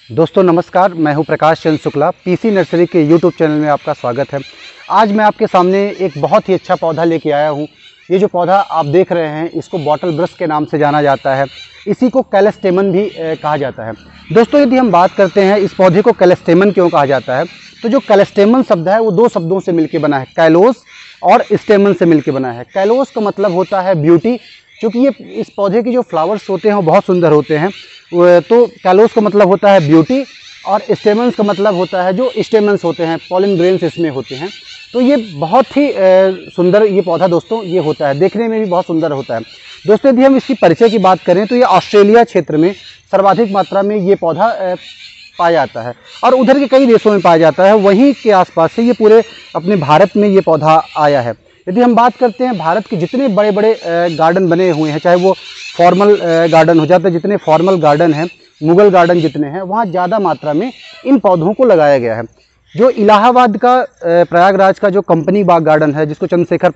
दोस्तों नमस्कार, मैं हूं प्रकाश चंद्र शुक्ला। पीसी नर्सरी के यूट्यूब चैनल में आपका स्वागत है। आज मैं आपके सामने एक बहुत ही अच्छा पौधा लेके आया हूं। ये जो पौधा आप देख रहे हैं इसको बॉटल ब्रश के नाम से जाना जाता है। इसी को कैलेस्टेमन भी कहा जाता है। दोस्तों यदि हम बात करते हैं इस पौधे को कैलेस्टेमन क्यों कहा जाता है, तो जो कैलेस्टेमन शब्द है वो दो शब्दों से मिलकर बना है, कैलोस और स्टेमन से मिलकर बना है। कैलोस का मतलब होता है ब्यूटी, क्योंकि ये इस पौधे के जो फ्लावर्स होते हैं वो बहुत सुंदर होते हैं। तो कैलोस का मतलब होता है ब्यूटी और स्टेमन्स का मतलब होता है जो स्टेमन्स होते हैं, पॉलन ग्रेन्स इसमें होते हैं। तो ये बहुत ही सुंदर ये पौधा दोस्तों ये होता है, देखने में भी बहुत सुंदर होता है। दोस्तों यदि हम इसकी परिचय की बात करें तो ये ऑस्ट्रेलिया क्षेत्र में सर्वाधिक मात्रा में ये पौधा पाया जाता है और उधर के कई देशों में पाया जाता है। वहीं के आसपास से ये पूरे अपने भारत में ये पौधा आया है। यदि हम बात करते हैं भारत के जितने बड़े बड़े गार्डन बने हुए हैं, चाहे वो फॉर्मल गार्डन हो जाता है, जितने फॉर्मल गार्डन हैं, मुगल गार्डन जितने हैं, वहाँ ज़्यादा मात्रा में इन पौधों को लगाया गया है। जो इलाहाबाद का प्रयागराज का जो कंपनी बाग गार्डन है, जिसको चंद्रशेखर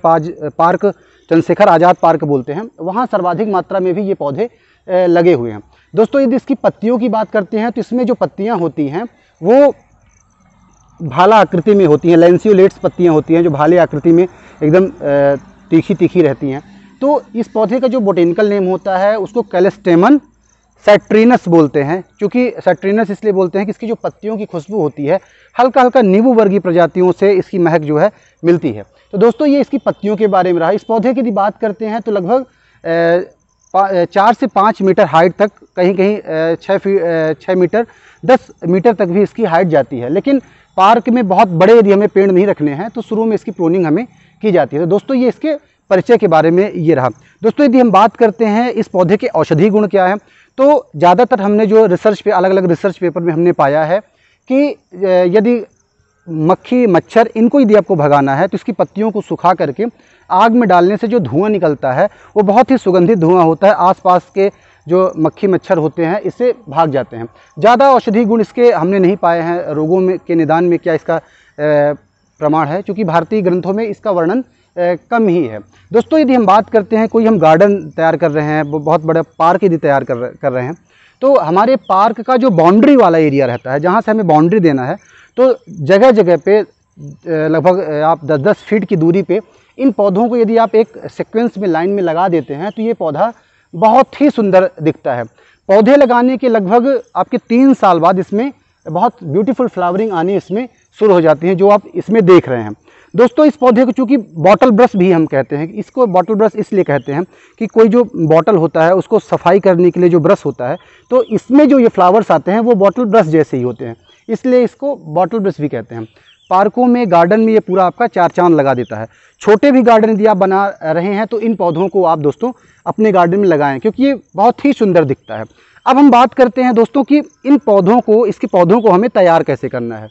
आज़ाद पार्क बोलते हैं, वहाँ सर्वाधिक मात्रा में भी ये पौधे लगे हुए हैं। दोस्तों यदि इसकी पत्तियों की बात करते हैं तो इसमें जो पत्तियाँ होती हैं वो भाला आकृति में होती हैं, लैंसियोलेट्स पत्तियाँ होती हैं जो भाले आकृति में एकदम तीखी तीखी रहती हैं। तो इस पौधे का जो बोटेनिकल नेम होता है उसको कैलेस्टेमन सैट्रिनस बोलते हैं। क्योंकि सैट्रिनस इसलिए बोलते हैं कि इसकी जो पत्तियों की खुशबू होती है हल्का हल्का नींबू वर्गीय प्रजातियों से इसकी महक जो है मिलती है। तो दोस्तों ये इसकी पत्तियों के बारे में रहा। इस पौधे की यदि बात करते हैं तो लगभग 4 से 5 मीटर हाइट तक, कहीं कहीं 6 मीटर 10 मीटर तक भी इसकी हाइट जाती है। लेकिन पार्क में बहुत बड़े यदि हमें पेड़ नहीं रखने हैं तो शुरू में इसकी प्रूनिंग हमें की जाती है। तो दोस्तों ये इसके परिचय के बारे में ये रहा। दोस्तों यदि हम बात करते हैं इस पौधे के औषधीय गुण क्या है, तो ज़्यादातर हमने जो रिसर्च पे अलग अलग रिसर्च पेपर में हमने पाया है कि यदि मक्खी मच्छर इनको यदि आपको भगाना है तो इसकी पत्तियों को सुखा करके आग में डालने से जो धुआं निकलता है वो बहुत ही सुगंधित धुआं होता है। आसपास के जो मक्खी मच्छर होते हैं इससे भाग जाते हैं। ज़्यादा औषधीय गुण इसके हमने नहीं पाए हैं। रोगों में के निदान में क्या इसका प्रमाण है, क्योंकि भारतीय ग्रंथों में इसका वर्णन कम ही है। दोस्तों यदि हम बात करते हैं कोई हम गार्डन तैयार कर रहे हैं, बहुत बड़ा पार्क यदि तैयार कर रहे हैं, तो हमारे पार्क का जो बाउंड्री वाला एरिया रहता है जहाँ से हमें बाउंड्री देना है, तो जगह जगह पे लगभग आप 10-10 फीट की दूरी पे इन पौधों को यदि आप एक सीक्वेंस में लाइन में लगा देते हैं तो ये पौधा बहुत ही सुंदर दिखता है। पौधे लगाने के लगभग आपके 3 साल बाद इसमें बहुत ब्यूटीफुल फ्लावरिंग आनी इसमें शुरू हो जाती है, जो आप इसमें देख रहे हैं। दोस्तों इस पौधे को चूँकि बॉटल ब्रश भी हम कहते हैं, इसको बॉटल ब्रश इसलिए कहते हैं कि कोई जो बॉटल होता है उसको सफाई करने के लिए जो ब्रश होता है, तो इसमें जो ये फ्लावर्स आते हैं वो बॉटल ब्रश जैसे ही होते हैं, इसलिए इसको बॉटल ब्रश भी कहते हैं। पार्कों में, गार्डन में ये पूरा आपका 4 चांद लगा देता है। छोटे भी गार्डन यदि आप बना रहे हैं तो इन पौधों को आप दोस्तों अपने गार्डन में लगाएं, क्योंकि ये बहुत ही सुंदर दिखता है। अब हम बात करते हैं दोस्तों कि इन पौधों को, इसके पौधों को हमें तैयार कैसे करना है।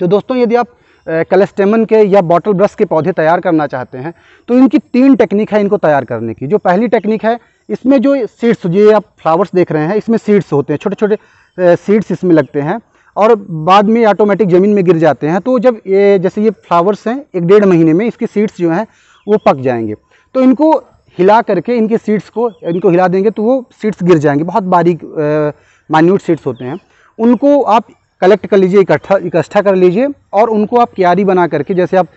तो दोस्तों यदि आप कैलेस्टेमन के या बॉटल ब्रश के पौधे तैयार करना चाहते हैं तो इनकी 3 टेक्निक है इनको तैयार करने की। जो पहली टेक्निक है, इसमें जो सीड्स, ये आप फ्लावर्स देख रहे हैं, इसमें सीड्स होते हैं, छोटे छोटे सीड्स इसमें लगते हैं और बाद में ऑटोमेटिक ज़मीन में गिर जाते हैं। तो जब ये जैसे ये फ्लावर्स हैं 1-1.5 महीने में इसके सीड्स जो हैं वो पक जाएंगे, तो इनको हिला करके इनके सीड्स को इनको हिला देंगे तो वो सीड्स गिर जाएंगे। बहुत बारीक माइन्यूट सीड्स होते हैं, उनको आप कलेक्ट कर लीजिए, इकट्ठा कर लीजिए और उनको आप क्यारी बना करके, जैसे आप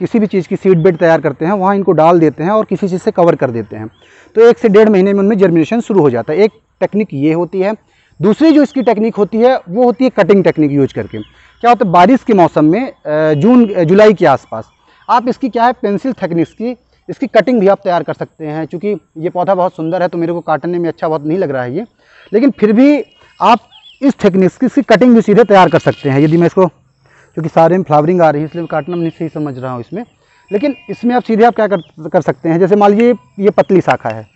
किसी भी चीज़ की सीड बेड तैयार करते हैं वहाँ इनको डाल देते हैं और किसी चीज़ से कवर कर देते हैं, तो 1 से 1.5 महीने में उनमें जर्मिनेशन शुरू हो जाता है। एक टेक्निक ये होती है। दूसरी जो इसकी टेक्निक होती है वो होती है कटिंग टेक्निक यूज करके। क्या होता है, बारिश के मौसम में जून जुलाई के आसपास आप इसकी क्या है, पेंसिल थिकनेस की इसकी कटिंग भी आप तैयार कर सकते हैं। चूँकि ये पौधा बहुत सुंदर है तो मेरे को काटने में अच्छा बहुत नहीं लग रहा है ये, लेकिन फिर भी आप इस थिकनेस की इसकी कटिंग भी सीधे तैयार कर सकते हैं। यदि मैं इसको, क्योंकि सारे में फ्लावरिंग आ रही है इसलिए काटना नहीं सही समझ रहा हूँ इसमें, लेकिन इसमें आप सीधे आप क्या कर सकते हैं, जैसे मान लीजिए ये पतली शाखा है,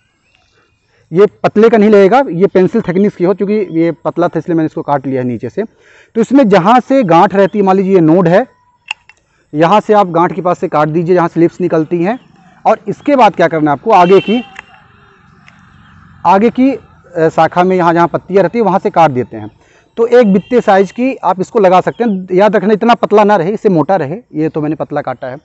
ये पतले का नहीं लगेगा, ये पेंसिल थिकनेस की हो, क्योंकि ये पतला था इसलिए मैंने इसको काट लिया है नीचे से। तो इसमें जहाँ से गांठ रहती है, मान लीजिए ये नोड है, यहाँ से आप गांठ के पास से काट दीजिए जहाँ से लिप्स निकलती हैं, और इसके बाद क्या करना है आपको, आगे की शाखा में यहाँ जहाँ पत्तियाँ रहती है वहाँ से काट देते हैं। तो एक बित्ते साइज की आप इसको लगा सकते हैं। याद रखना इतना पतला ना रहे, इससे मोटा रहे, ये तो मैंने पतला काटा है।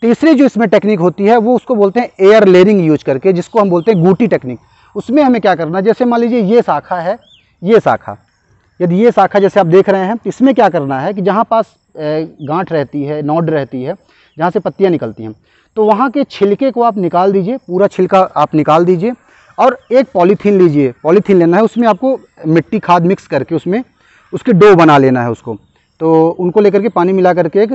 तीसरी जो इसमें टेक्निक होती है वो उसको बोलते हैं एयर लेयरिंग यूज करके, जिसको हम बोलते हैं गूटी टेक्निक। उसमें हमें क्या करना है, जैसे मान लीजिए ये शाखा है, ये शाखा, यदि ये शाखा जैसे आप देख रहे हैं, तो इसमें क्या करना है कि जहाँ पास गांठ रहती है, नोड रहती है, जहाँ से पत्तियाँ निकलती हैं, तो वहाँ के छिलके को आप निकाल दीजिए, पूरा छिलका आप निकाल ददीजिए और एक पॉलीथीन लीजिए, पॉलीथीन लेना है, उसमें आपको मिट्टी खाद मिक्स करके उसमें उसके डो बना लेना है उसको। तो उनको लेकर के पानी मिला करके एक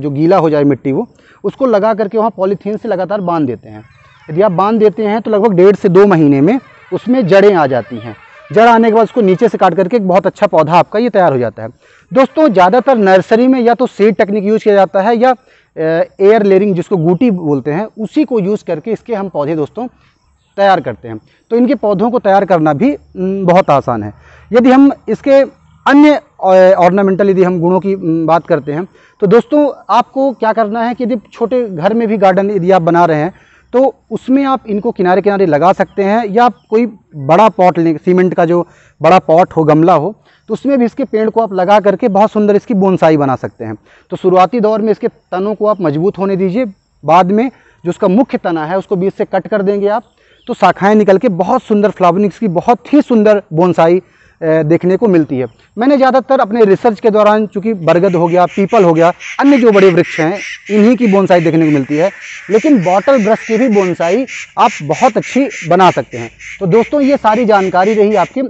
जो गीला हो जाए मिट्टी वो, उसको लगा करके वहाँ पॉलीथीन से लगातार बांध देते हैं। यदि आप बांध देते हैं तो लगभग 1.5 से 2 महीने में उसमें जड़ें आ जाती हैं। जड़ आने के बाद उसको नीचे से काट करके एक बहुत अच्छा पौधा आपका ये तैयार हो जाता है। दोस्तों ज़्यादातर नर्सरी में या तो सीड टेक्निक यूज़ किया जाता है या एयर लेयरिंग जिसको गूटी बोलते हैं, उसी को यूज़ करके इसके हम पौधे दोस्तों तैयार करते हैं। तो इनके पौधों को तैयार करना भी बहुत आसान है। यदि हम इसके अन्य ऑर्नामेंटल यदि हम गुणों की बात करते हैं, तो दोस्तों आपको क्या करना है कि यदि छोटे घर में भी गार्डन यदि आप बना रहे हैं तो उसमें आप इनको किनारे किनारे लगा सकते हैं, या आप कोई बड़ा पॉट लें, सीमेंट का जो बड़ा पॉट हो, गमला हो, तो उसमें भी इसके पेड़ को आप लगा करके बहुत सुंदर इसकी बोनसाई बना सकते हैं। तो शुरुआती दौर में इसके तनों को आप मजबूत होने दीजिए, बाद में जो उसका मुख्य तना है उसको बीच से कट कर देंगे आप, तो शाखाएं निकल के बहुत सुंदर फ्लावरिंग की बहुत ही सुंदर बोनसाई देखने को मिलती है। मैंने ज़्यादातर अपने रिसर्च के दौरान, चूँकि बरगद हो गया, पीपल हो गया, अन्य जो बड़े वृक्ष हैं, इन्हीं की बोनसाई देखने को मिलती है, लेकिन बॉटल ब्रश की भी बोनसाई आप बहुत अच्छी बना सकते हैं। तो दोस्तों ये सारी जानकारी रही आपकी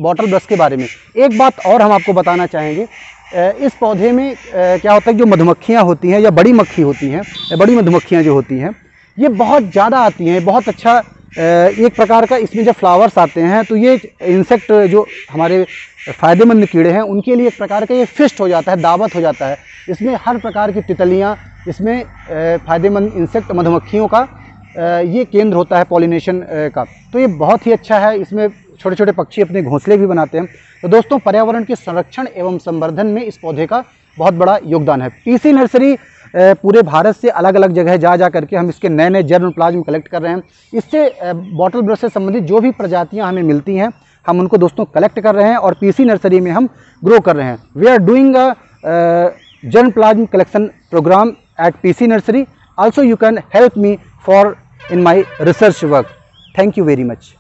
बॉटल ब्रश के बारे में। एक बात और हम आपको बताना चाहेंगे, इस पौधे में क्या होता है, जो मधुमक्खियाँ होती हैं या बड़ी मक्खी होती हैं, बड़ी मधुमक्खियाँ जो होती हैं, ये बहुत ज़्यादा आती हैं, बहुत अच्छा एक प्रकार का इसमें जब फ्लावर्स आते हैं तो ये इंसेक्ट जो हमारे फ़ायदेमंद कीड़े हैं उनके लिए एक प्रकार का ये फिस्ट हो जाता है, दावत हो जाता है। इसमें हर प्रकार की तितलियाँ, इसमें फ़ायदेमंद इंसेक्ट मधुमक्खियों का ये केंद्र होता है पॉलिनेशन का। तो ये बहुत ही अच्छा है, इसमें छोटे छोटे पक्षी अपने घोंसले भी बनाते हैं। तो दोस्तों पर्यावरण के संरक्षण एवं संवर्धन में इस पौधे का बहुत बड़ा योगदान है। पीसी नर्सरी पूरे भारत से अलग अलग जगह जा करके हम इसके नए नए जर्म प्लाज्म कलेक्ट कर रहे हैं। इससे बॉटल ब्रश से संबंधित जो भी प्रजातियां हमें मिलती हैं हम उनको दोस्तों कलेक्ट कर रहे हैं और पीसी नर्सरी में हम ग्रो कर रहे हैं। We are doing a germ plasm collection programme at PC nursery. Also you can help me for in my research work. Thank you very much.